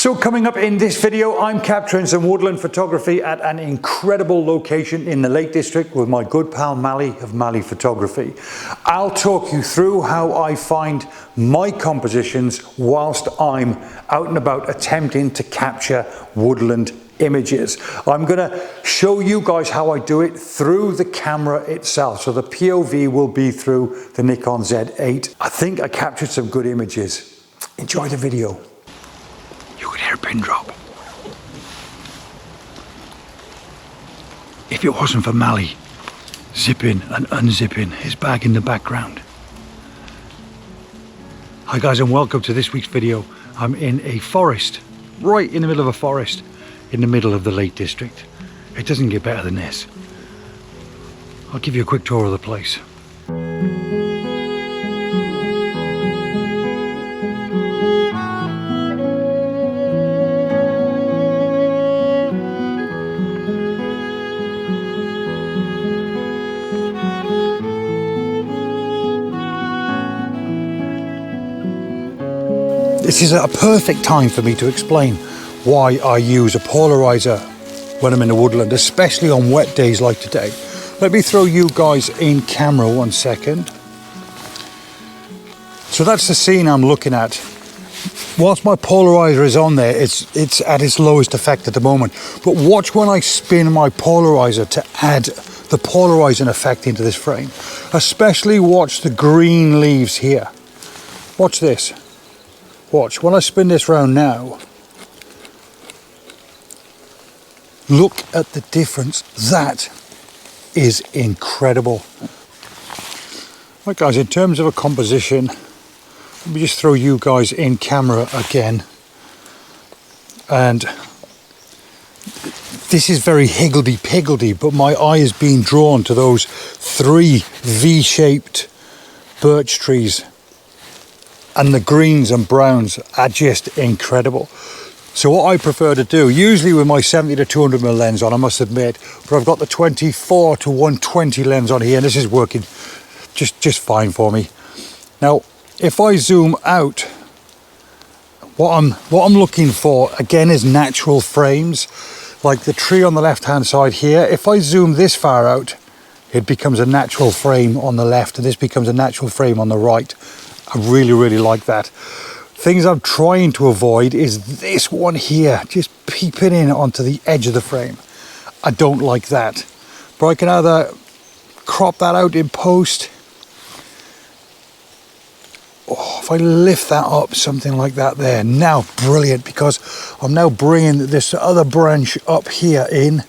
So coming up in this video, I'm capturing some woodland photography at an incredible location in the Lake District with my good pal Mally of Mally Photography. I'll talk you through how I find my compositions whilst I'm out and about attempting to capture woodland images. I'm going to show you guys how I do it through the camera itself. So the POV will be through the Nikon Z8. I think I captured some good images. Enjoy the video. You could hear a pin drop. If it wasn't for Mally zipping and unzipping his bag in the background. Hi guys, and welcome to this week's video. I'm in a forest, right in the middle of a forest, in the middle of the Lake District. It doesn't get better than this. I'll give you a quick tour of the place. This is a perfect time for me to explain why I use a polarizer when I'm in the woodland, especially on wet days like today. Let me throw you guys in camera 1 second. So that's the scene I'm looking at. Whilst my polarizer is on there, it's at its lowest effect at the moment. But watch when I spin my polarizer to add the polarizing effect into this frame. Especially watch the green leaves here. Watch this. Watch, when I spin this round now, look at the difference. That is incredible. Right guys, in terms of a composition, let me just throw you guys in camera again. And this is very higgledy-piggledy, but my eye is being drawn to those 3 V-shaped birch trees. And the greens and browns are just incredible. So what I prefer to do, usually with my 70 to 200mm lens on, I must admit, but I've got the 24 to 120 lens on here, and this is working just fine for me. Now, if I zoom out, what I'm looking for again is natural frames, like the tree on the left-hand side here. If I zoom this far out, it becomes a natural frame on the left, and this becomes a natural frame on the right. I really like that. Things I'm trying to avoid is this one here, just peeping in onto the edge of the frame. I don't like that. But I can either crop that out in post. Oh, if I lift that up, something like that there. Now, brilliant, because I'm now bringing this other branch up here in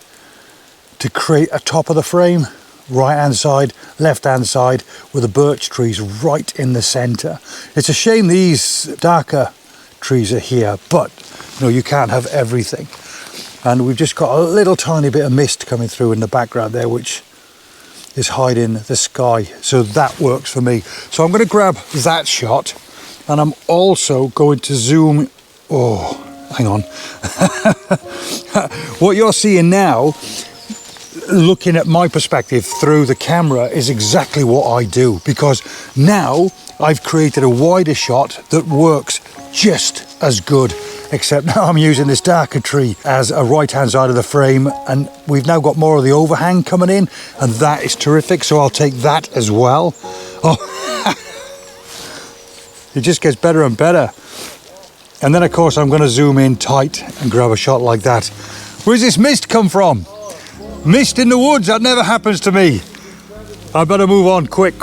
to create a top of the frame. Right hand side, left hand side, with the birch trees right in the center. It's a shame these darker trees are here, but you know, you can't have everything. And we've just got a little tiny bit of mist coming through in the background there, which is hiding the sky. So that works for me. So I'm going to grab that shot, and I'm also going to zoom. Oh, hang on. What you're seeing now, looking at my perspective through the camera, is exactly what I do, because now I've created a wider shot that works just as good, except now I'm using this darker tree as a right hand side of the frame, and we've now got more of the overhang coming in, and that is terrific. So I'll take that as well. Oh, it just gets better and better. And then of course I'm going to zoom in tight and grab a shot like that. Where's this mist come from? Mist in the woods, that never happens to me. I better move on, quick.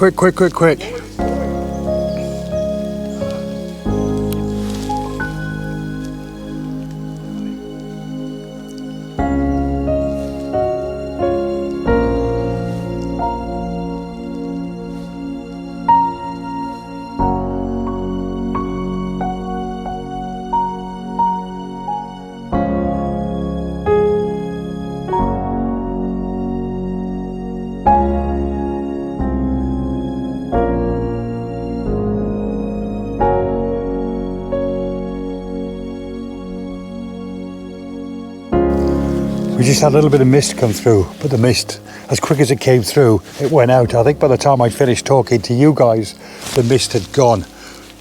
We just had a little bit of mist come through, but the mist, as quick as it came through, it went out. I think by the time I'd finished talking to you guys, the mist had gone.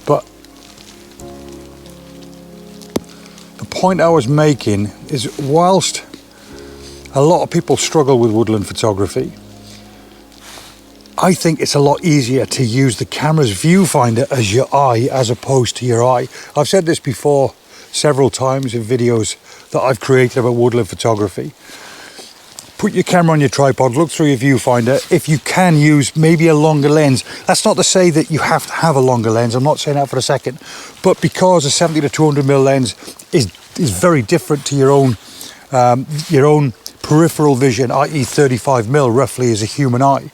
But the point I was making is, whilst a lot of people struggle with woodland photography, I think it's a lot easier to use the camera's viewfinder as your eye as opposed to your eye. I've said this before several times in videos that I've created about woodland photography. Put your camera on your tripod, look through your viewfinder. If you can use maybe a longer lens, that's not to say that you have to have a longer lens, I'm not saying that for a second, but because a 70 to 200mm lens is very different to your own peripheral vision, i.e. 35mm roughly is a human eye.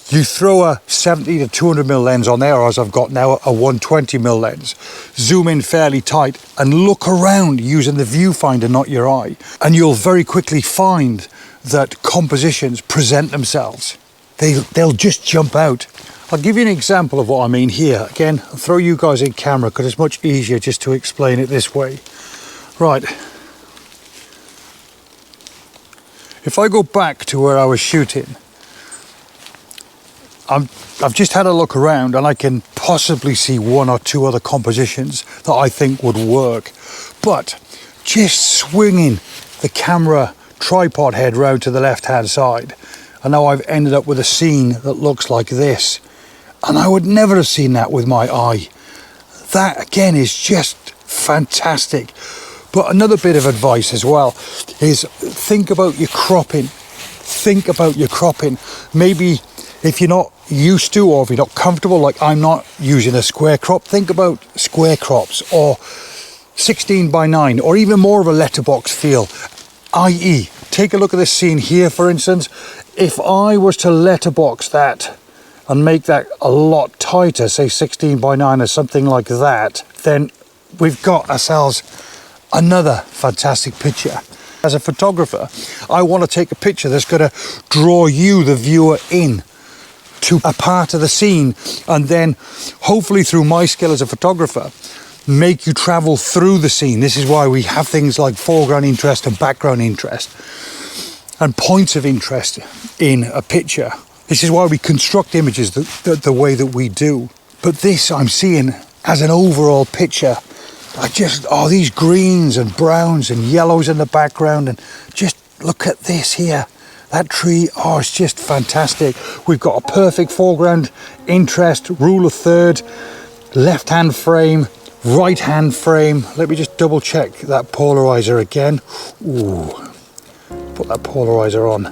You throw a 70 to 200mm lens on there, or as I've got now, a 120mm lens, zoom in fairly tight and look around using the viewfinder, not your eye, and you'll very quickly find that compositions present themselves. They'll just jump out. I'll give you an example of what I mean here. Again, I'll throw you guys in camera because it's much easier just to explain it this way. Right. If I go back to where I was shooting, I've just had a look around and I can possibly see one or two other compositions that I think would work. But just swinging the camera tripod head round to the left-hand side, and now I've ended up with a scene that looks like this. And I would never have seen that with my eye. That, again, is just fantastic. But another bit of advice as well is think about your cropping. Think about your cropping. Maybe if you're not used to, or if you're not comfortable, like I'm not using a square crop, think about square crops or 16:9, or even more of a letterbox feel. I.e., take a look at this scene here, for instance. If I was to letterbox that and make that a lot tighter, say 16:9 or something like that, then we've got ourselves another fantastic picture. As a photographer, I want to take a picture that's going to draw you, the viewer, in to a part of the scene, and then hopefully through my skill as a photographer make you travel through the scene. This is why we have things like foreground interest and background interest and points of interest in a picture. This is why we construct images the way that we do. But this I'm seeing as an overall picture. These greens and browns and yellows in the background, and just look at this here. That tree, it's just fantastic. We've got a perfect foreground interest, rule of third, left-hand frame, right-hand frame. Let me just double check that polarizer again. Ooh, put that polarizer on.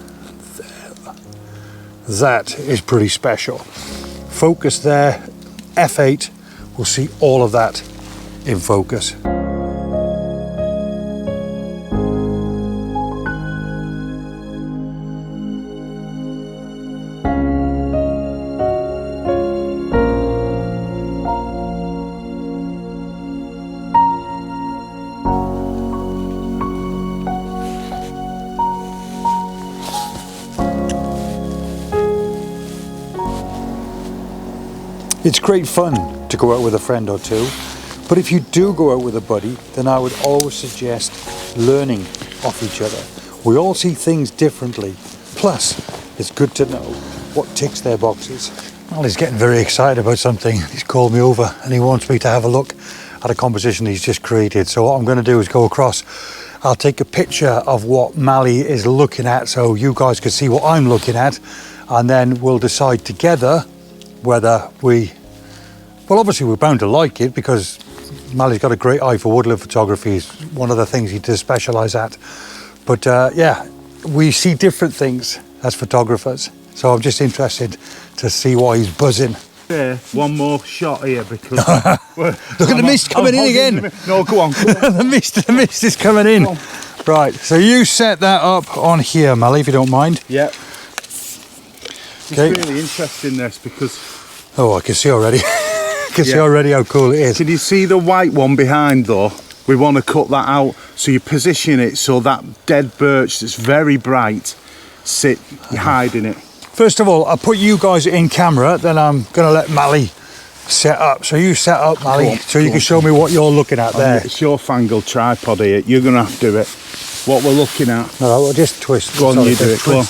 There. That is pretty special. Focus there, F8, we'll see all of that in focus. It's great fun to go out with a friend or two, but if you do go out with a buddy, then I would always suggest learning off each other. We all see things differently, plus it's good to know what ticks their boxes. Well, he's getting very excited about something. He's called me over and he wants me to have a look at a composition he's just created. So what I'm going to do is go across. I'll take a picture of what Mally is looking at so you guys can see what I'm looking at, and then we'll decide together whether obviously we're bound to like it, because Mally's got a great eye for woodland photography. It's one of the things he does specialise at. But yeah, we see different things as photographers. So I'm just interested to see why he's buzzing. Yeah, one more shot here because... Look at the mist coming in again. No, go on. the mist is coming in. Right, so you set that up on here, Mally, if you don't mind. Yeah. It's really interesting, this, because... Oh, I can see already. I can see already how cool it is. Can you see the white one behind, though? We want to cut that out, so you position it so that dead birch that's very bright, you're hiding it. First of all, I'll put you guys in camera, then I'm going to let Mally set up. So you set up, Mally, so you can show me what you're looking at there. It's your fangled tripod here. You're going to have to do it. What we're looking at. No, we'll just twist. Go on, you do it. Go on.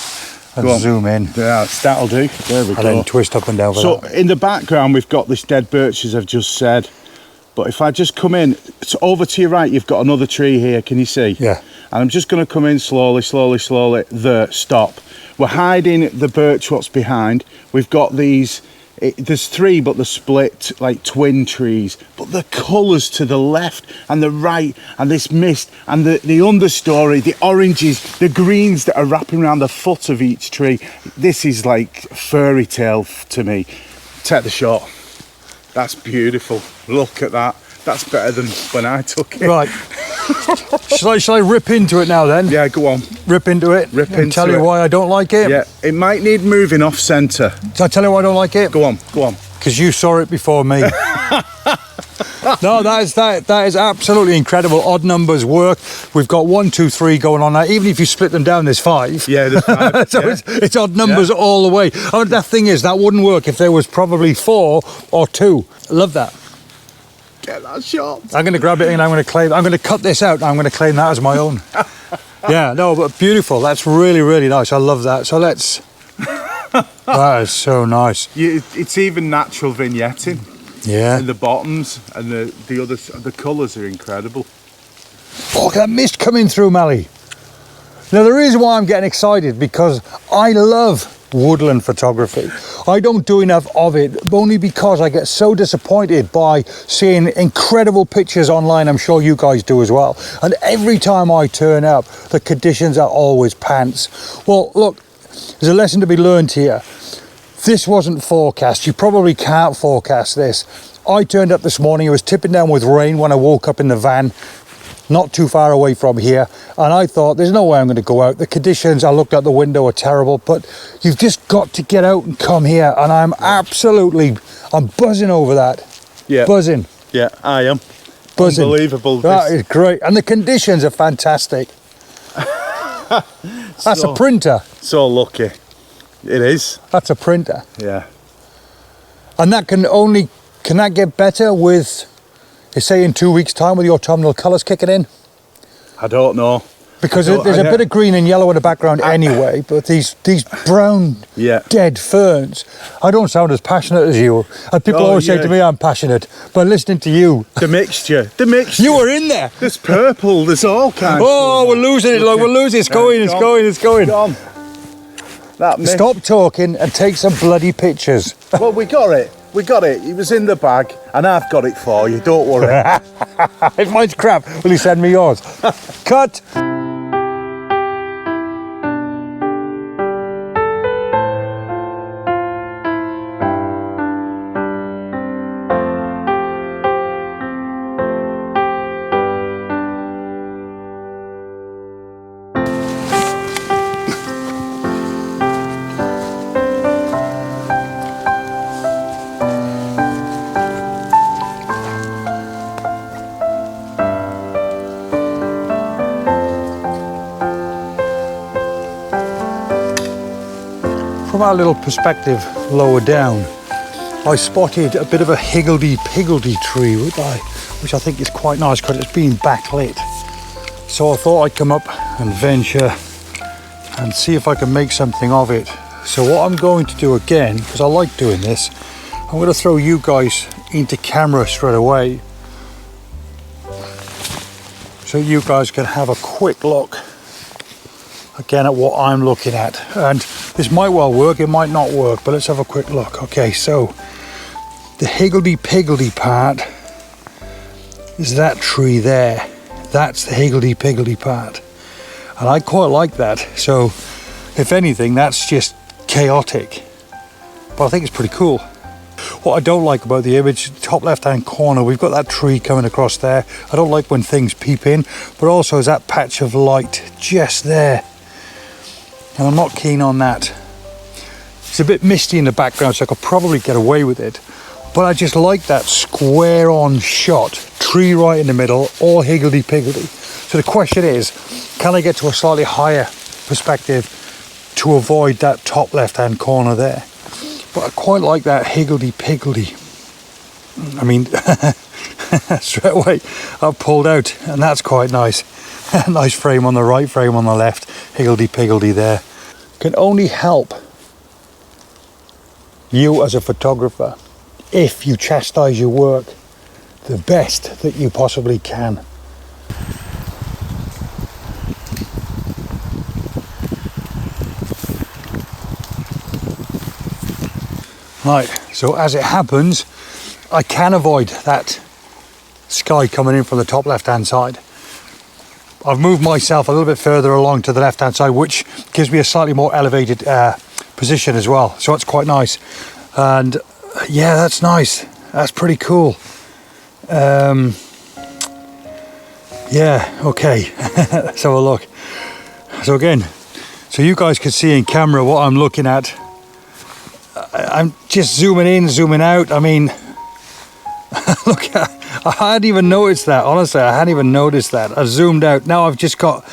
And zoom in. Yeah, that'll do. There we go. And then twist up and down. So in the background, we've got this dead birch, as I've just said. But if I just come in, so over to your right, you've got another tree here, can you see? Yeah. And I'm just going to come in slowly, slowly, slowly. There, stop. We're hiding the birch what's behind. We've got these, there's three, but they're split like twin trees. But the colours to the left and the right, and this mist, and the understory, the oranges, the greens that are wrapping around the foot of each tree. This is like fairy tale to me. Take the shot. That's beautiful. Look at that. That's better than when I took it. Right. shall I rip into it now then? Yeah, go on. Rip into it? Rip and into tell you it. why I don't like it? Yeah, it might need moving off centre. Shall I tell you why I don't like it? Go on, go on. Because you saw it before me. No, that is absolutely incredible. Odd numbers work. We've got 1, 2, 3 going on now. Even if you split them down, there's 5. Yeah, there's 5. So yeah. it's odd numbers all the way. Oh, that thing is, that wouldn't work if there was probably 4 or 2. Love that. Get that shot. I'm going to grab it and I'm going to cut this out and I'm going to claim that as my own. Yeah, no, but beautiful. That's really, really nice. I love that. So let's... That is so nice. It's even natural vignetting. Yeah. And the bottoms and the colours are incredible. Oh, look at that mist coming through, Mally. Now, the reason why I'm getting excited, because I love woodland photography. I don't do enough of it, only because I get so disappointed by seeing incredible pictures online. I'm sure you guys do as well. And every time I turn up, the conditions are always pants. Well, look, there's a lesson to be learned here. This wasn't forecast. You probably can't forecast this. I turned up this morning, it was tipping down with rain when I woke up in the van, not too far away from here, and I thought there's no way I'm going to go out. The conditions, I looked out the window, are terrible, but you've just got to get out and come here, and I'm buzzing over that. Yeah. Buzzing. Yeah, I am. Buzzing. Unbelievable. That is great, and the conditions are fantastic. That's a printer. So lucky. It is. That's a printer. Yeah. And that can that get better with, say, in 2 weeks' time with your autumnal colours kicking in? I don't know. Because there's a bit of green and yellow in the background anyway, but these brown, dead ferns, I don't sound as passionate as you. And people always say to me I'm passionate, but listening to you... The mixture. You were in there. There's purple, there's all kinds. Oh, we're losing it, look, we're losing it. It's going. Gone. Stop talking and take some bloody pictures. Well, we got it. It was in the bag, and I've got it for you. Don't worry. If mine's crap, will you send me yours? Cut. From our little perspective lower down, I spotted a bit of a higgledy-piggledy tree, which I think is quite nice because it's been backlit. So I thought I'd come up and venture and see if I can make something of it. So what I'm going to do again, because I like doing this, I'm going to throw you guys into camera straight away so you guys can have a quick look again at what I'm looking at. And this might well work, it might not work, but let's have a quick look. Okay, so the higgledy-piggledy part is that tree there. That's the higgledy-piggledy part. And I quite like that. So if anything, that's just chaotic. But I think it's pretty cool. What I don't like about the image, top left-hand corner, we've got that tree coming across there. I don't like when things peep in, but also is that patch of light just there. And I'm not keen on that. It's a bit misty in the background, so I could probably get away with it. But I just like that square on shot, tree right in the middle, all higgledy-piggledy. So the question is, can I get to a slightly higher perspective to avoid that top left-hand corner there? But I quite like that higgledy-piggledy. I mean, straight away I've pulled out, and that's quite nice. Nice frame on the right, frame on the left, higgledy-piggledy there. Can only help you as a photographer if you chastise your work. the best that you possibly can. Right, so as it happens, I can avoid that sky coming in from the top left hand side. I've moved myself a little bit further along to the left hand side, which gives me a slightly more elevated position as well, so it's quite nice. And yeah, that's nice, that's pretty cool. Yeah, okay. Let's have a look. So again, so you guys can see in camera what I'm looking at. I'm just zooming in, zooming out. I mean, look, I hadn't even noticed that. Honestly, I hadn't even noticed that. I zoomed out. Now I've just got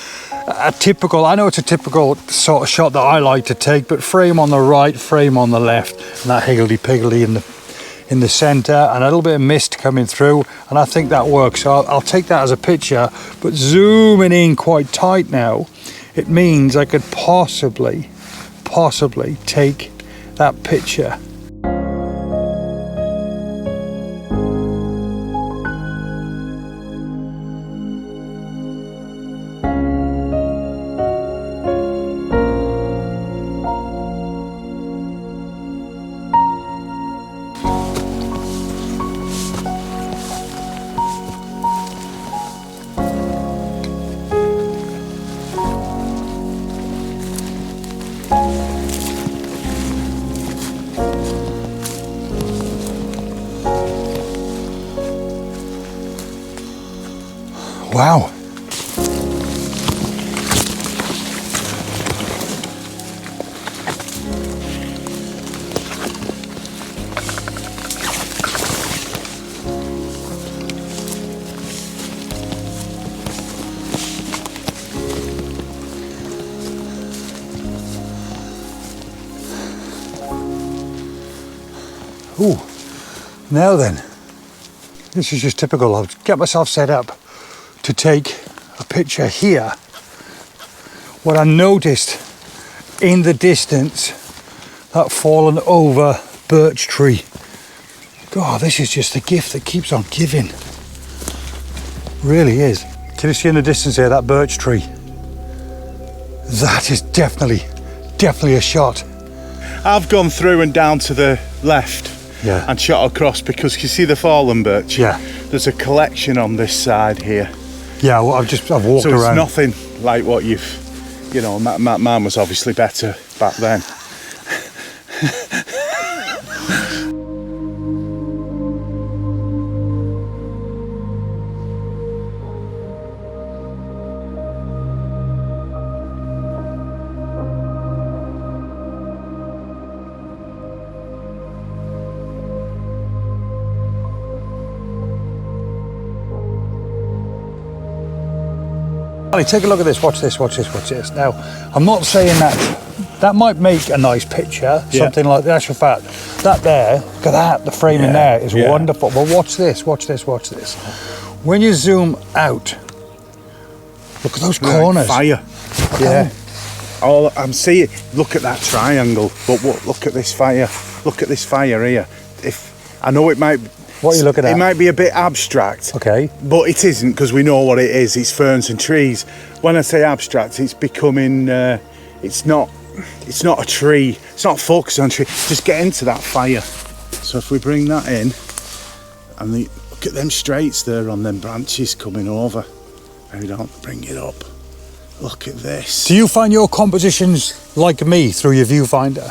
a typical, I know it's a typical sort of shot that I like to take, but frame on the right, frame on the left, and that higgledy-piggledy in the center, and a little bit of mist coming through, and I think that works. So I'll take that as a picture, but zooming in quite tight now, it means I could possibly take that picture. Wow. Ooh, now then, this is just typical. I'll get myself set up to take a picture here. What I noticed in the distance, that fallen over birch tree. God, this is just a gift that keeps on giving. Really is. Can you see in the distance here, that birch tree? That is definitely a shot. I've gone through and down to the left, yeah, and shot across, because you see the fallen birch? Yeah. There's a collection on this side here. Yeah, well, I've walked so around. So it's nothing like what you've, you know, mine was obviously better back then. Take a look at this, watch this. Now, I'm not saying that might make a nice picture, something like that. Actual fact, that there, look at that, the framing there is wonderful. But watch this. When you zoom out, look at those corners. Fire. Yeah. All I'm seeing, look at that triangle, but look at this fire. Look at this fire here. If I know it might. What are you looking at? It might be a bit abstract, okay, but it isn't, because we know what it is. It's ferns and trees. When I say abstract, it's becoming. It's not a tree. It's not focused on a tree. Just get into that fire. So if we bring that in, and look at them straights there on them branches coming over. Maybe don't bring it up. Look at this. Do you find your compositions like me through your viewfinder?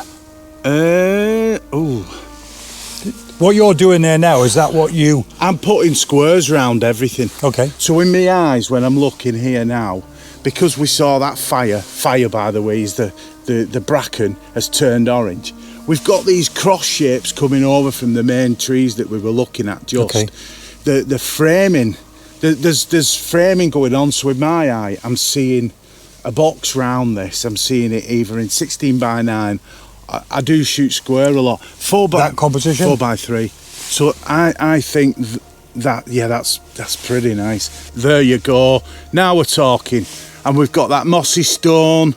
What you're doing there now, is that what you... I'm putting squares around everything. Okay. So in my eyes, when I'm looking here now, because we saw that fire by the way, is the bracken has turned orange. We've got these cross shapes coming over from the main trees that we were looking at just. Okay. The framing, there's framing going on, so with my eye, I'm seeing a box round this. I'm seeing it either in 16 by 9. I do shoot square a lot. That composition? 4x3. So I think that's pretty nice. There you go. Now we're talking. And we've got that mossy stone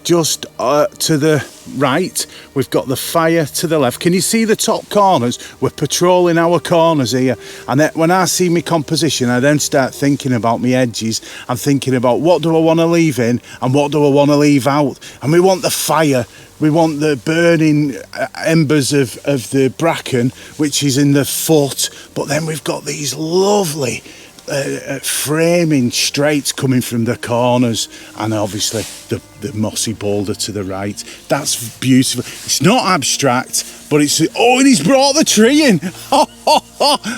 just to the right, we've got the fire to the left. Can you see the top corners? We're patrolling our corners here, and then when I see my composition, I then start thinking about my edges. I'm thinking about what do I want to leave in and what do I want to leave out. And we want the fire, we want the burning embers of the bracken, which is in the foot, but then we've got these lovely framing straights coming from the corners, and obviously the mossy boulder to the right. That's beautiful. It's not abstract, but it's, oh, and he's brought the tree in.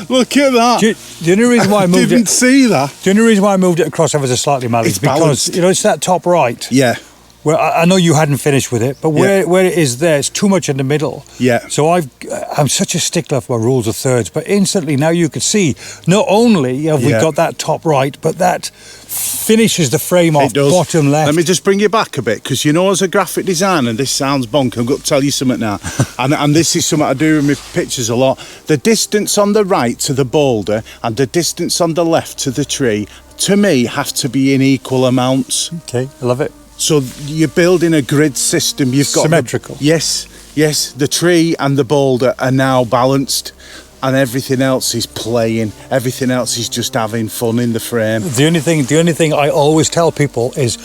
Look at that. The only reason why I moved didn't see that. The only reason why I moved it across ever so slightly, Mal, is because balanced. you know, it's that top right. Yeah. Well, I know you hadn't finished with it, but where it is there, it's too much in the middle. Yeah. So I'm such a stickler for my rules of thirds, but instantly now you can see, not only have we got that top right, but that finishes the frame off bottom left. Let me just bring you back a bit, because you know, as a graphic designer, and this sounds bonk, I'm going to tell you something now, and this is something I do with my pictures a lot. The distance on the right to the boulder and the distance on the left to the tree, to me, have to be in equal amounts. Okay, I love it. So you're building a grid system. You've got symmetrical. Yes. The tree and the boulder are now balanced, and everything else is playing. Everything else is just having fun in the frame. The only thing I always tell people is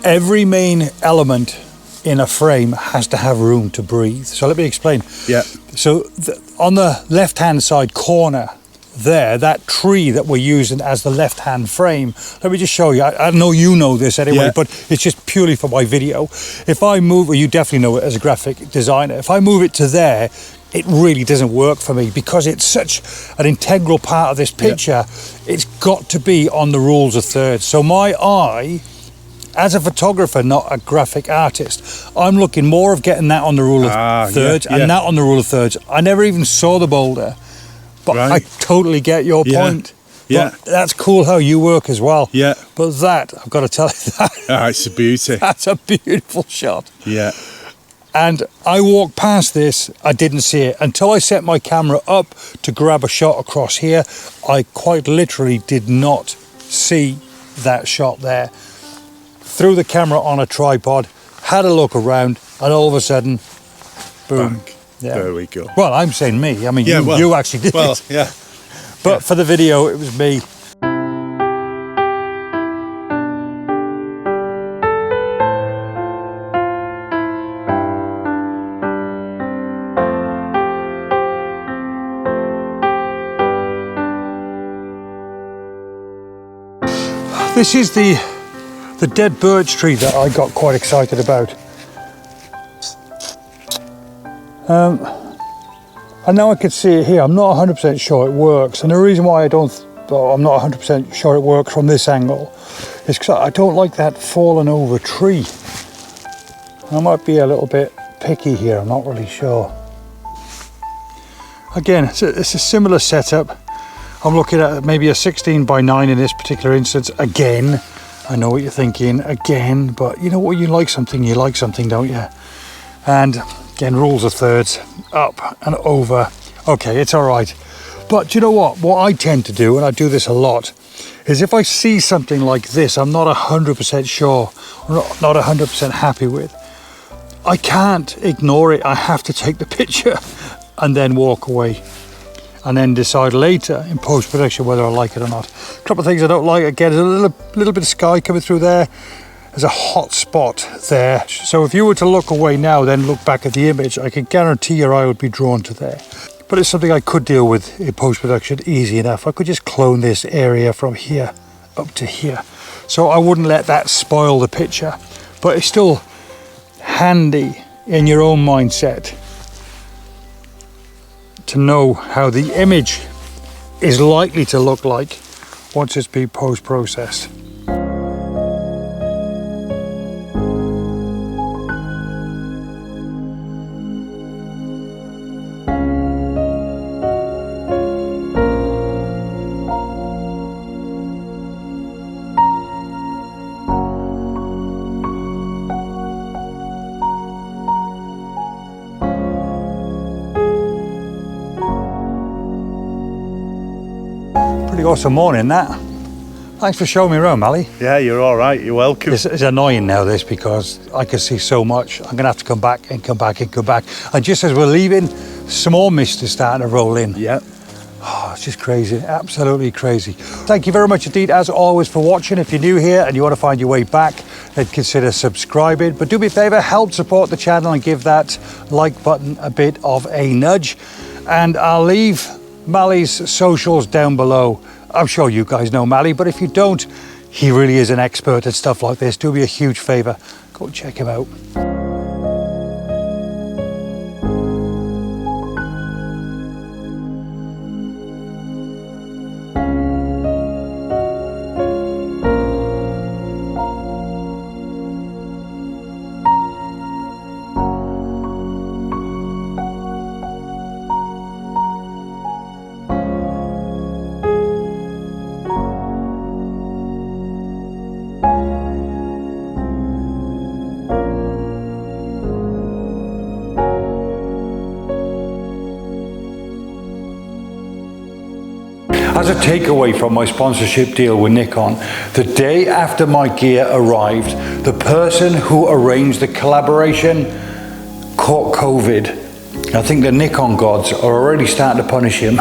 every main element in a frame has to have room to breathe. So let me explain. Yeah. So on the left-hand side corner there, that tree that we're using as the left-hand frame, let me just show you. I know you know this anyway, but it's just purely for my video. If I move, well, you definitely know it as a graphic designer, if I move it to there, it really doesn't work for me because it's such an integral part of this picture. It's got to be on the rules of thirds. So my eye, as a photographer, not a graphic artist, I'm looking more of getting that on the rule of thirds and that on the rule of thirds. I never even saw the boulder, but I totally get your point. Yeah. But that's cool how you work as well. Yeah. But that, I've got to tell you that. It's a beauty. That's a beautiful shot. Yeah. And I walked past this, I didn't see it. Until I set my camera up to grab a shot across here, I quite literally did not see that shot there. Threw the camera on a tripod, had a look around, and all of a sudden, boom. Bang. Yeah. There we go. Well, I'm saying me. I mean, you actually did it. Yeah. But for the video, it was me. This is the dead birch tree that I got quite excited about. And now I can see it here. I'm not 100% sure it works, and the reason why I'm not 100% sure it works from this angle is because I don't like that fallen over tree. I might be a little bit picky here, I'm not really sure. Again, it's a similar setup. I'm looking at maybe a 16:9 in this particular instance. Again, I know what you're thinking, again, but you know what, you like something, don't you? And again, rules of thirds, up and over. Okay, it's all right. But you know what I tend to do, and I do this a lot, is if I see something like this I'm not 100% sure, or not 100% happy with, I can't ignore it. I have to take the picture and then walk away, and then decide later in post-production whether I like it or not. A couple of things I don't like, again, there's a little bit of sky coming through there. There's a hot spot there. So if you were to look away now, then look back at the image, I can guarantee your eye would be drawn to there. But it's something I could deal with in post-production easy enough. I could just clone this area from here up to here. So I wouldn't let that spoil the picture. But it's still handy in your own mindset to know how the image is likely to look like once it's been post-processed. Pretty awesome morning that. Thanks for showing me around, Mally. Yeah, you're all right. You're welcome. It's annoying now, this, because I can see so much. I'm going to have to come back and come back and come back. And just as we're leaving, some more mist is starting to roll in. Yeah. Oh, it's just crazy, absolutely crazy. Thank you very much indeed, as always, for watching. If you're new here and you want to find your way back, then consider subscribing. But do me a favour, help support the channel and give that like button a bit of a nudge. And I'll leave Mally's socials down below. I'm sure you guys know Mally, but if you don't, he really is an expert at stuff like this. Do me a huge favour, go check him out. As a takeaway from my sponsorship deal with Nikon, the day after my gear arrived, the person who arranged the collaboration caught COVID. I think the Nikon gods are already starting to punish him.